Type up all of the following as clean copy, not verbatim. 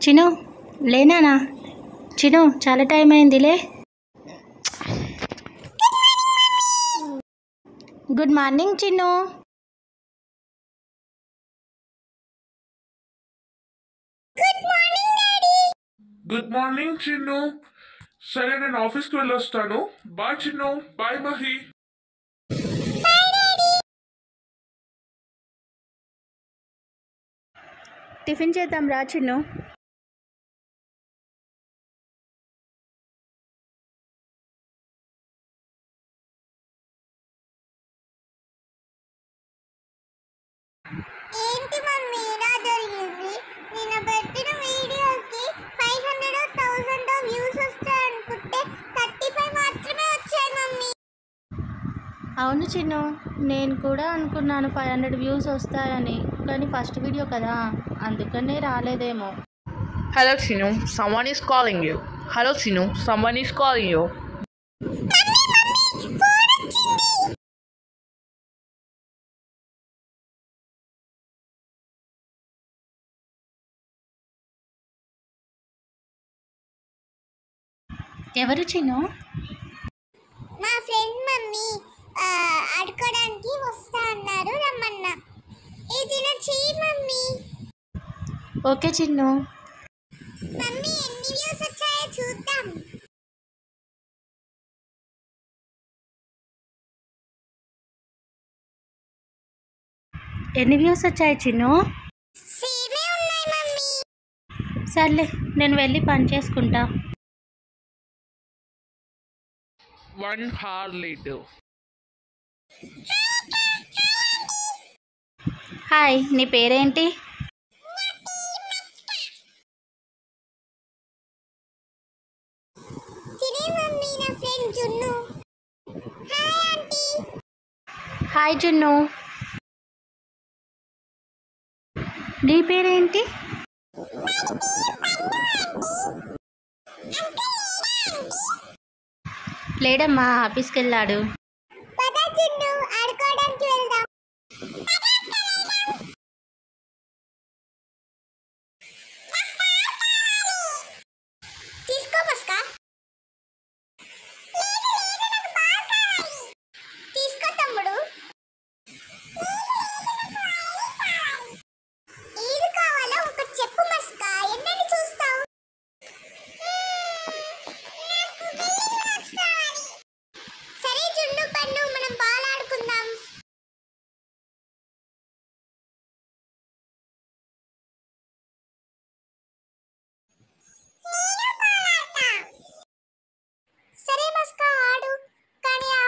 చిను లేనానా? చిను చాలా time అయిందిలే. Good morning Chinnu. Good morning Chinnu. సరే నేను ఆఫీస్కి వెళ్ళొస్తాను. Bye Chinnu. Bye Mahi. Tiffin చేద్దాం రా చిన్ను. ఏంటి మమ్మీ ఇలా జరిగింది? నిన్న పెట్టిన వీడియోకి 500,000 వ్యూస్ వస్తాయి అనుకుంటే 35 మాత్రమే వచ్చాయి మమ్మీ. అవును చిన్ను, నేను కూడా అనుకున్నాను 500 వ్యూస్ వస్తాయని, కానీ ఫస్ట్ వీడియో కదా అందుకనే రాలేదేమో. Hello Chinu, someone is calling you. Hello Chinu, someone is calling you. ఎవరు చిన్ను? మా ఫ్రెండ్ మమ్మీ ఆడుకోవడానికి వస్తా అన్నారు, రమ్మన్నా. ఇది నా చెయ్యి మమ్మీ. ఓకే చిన్ను. మమ్మీ ఎన్ని వ్యూస్ వచ్చాయో చూద్దాం. ఎన్ని వ్యూస్ వచ్చాయి చిన్ను? సేమే ఉన్నాయి మమ్మీ. సర్లే, నేను వెళ్ళి పని చేసుకుంటా. 1 hour later. హాయ్, నీ పేరేంటి? తినే మమ్మీ, నా ఫ్రెండ్ జున్ను. Hi aunty. హాయ్ జున్ను. నీ పేరేంటి? లేడమ్మా, ఆఫీస్కి వెళ్ళాడు. పద జున్ను, ఆడుకోవడానికి వెళ్దాం. తీసుకో మస్కా. తీసుకో తమ్ముడు. ఏది కావాలో ఒకటి చెప్పు మస్కా, ఎన్నని చూస్తావు? సరే జున్ను పన్ను, మనం బాల్ ఆడుకుందాం. సరే మస్కా ఆడు, కానీ ఆ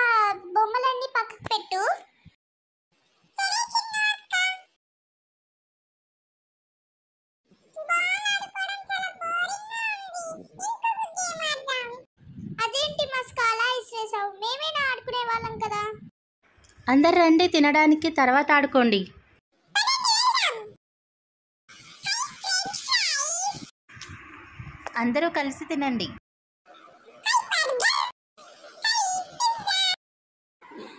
బొమ్మలన్నీ పక్కకు పెట్టు. అదేంటి మస్కా అలా ఇసేసావు? మేమేనా ఆడుకునే వాళ్ళం కదా. అందరు రండి తినడానికి, తర్వాత ఆడుకోండి. అందరూ కలిసి తినండి.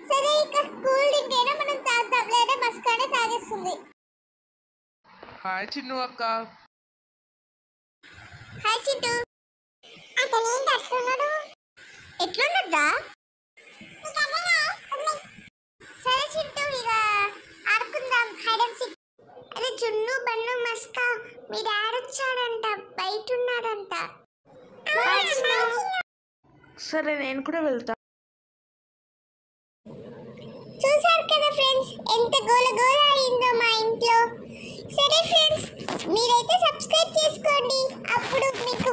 సరే, ఇక కూల్ డ్రింక్ అయినా మనం తాగుతాం, లేదా మస్కానే తాగేస్తుంది. హాయ్ చిన్ను అక్క. హాయ్ చింటూ. అతను ఏంటి అట్లున్నాడు? ఎట్లున్నాడా? సరే చింటూ, ఇక ఆడుకుందాం హైడ్ అండ్ సీక్. అరే జున్ను బన్ను మస్కా, మీ డాడీ వచ్చాడంట, బయట ఉన్నాడంట. సరే నేను కూడా వెళ్తా. చూసారు కదా ఫ్రెండ్స్, ఎంత గోల గోల అయిందో మా ఇంట్లో. సరే ఫ్రెండ్స్, మీరైతే సబ్స్క్రైబ్ చేసుకోండి, అప్పుడు మీకు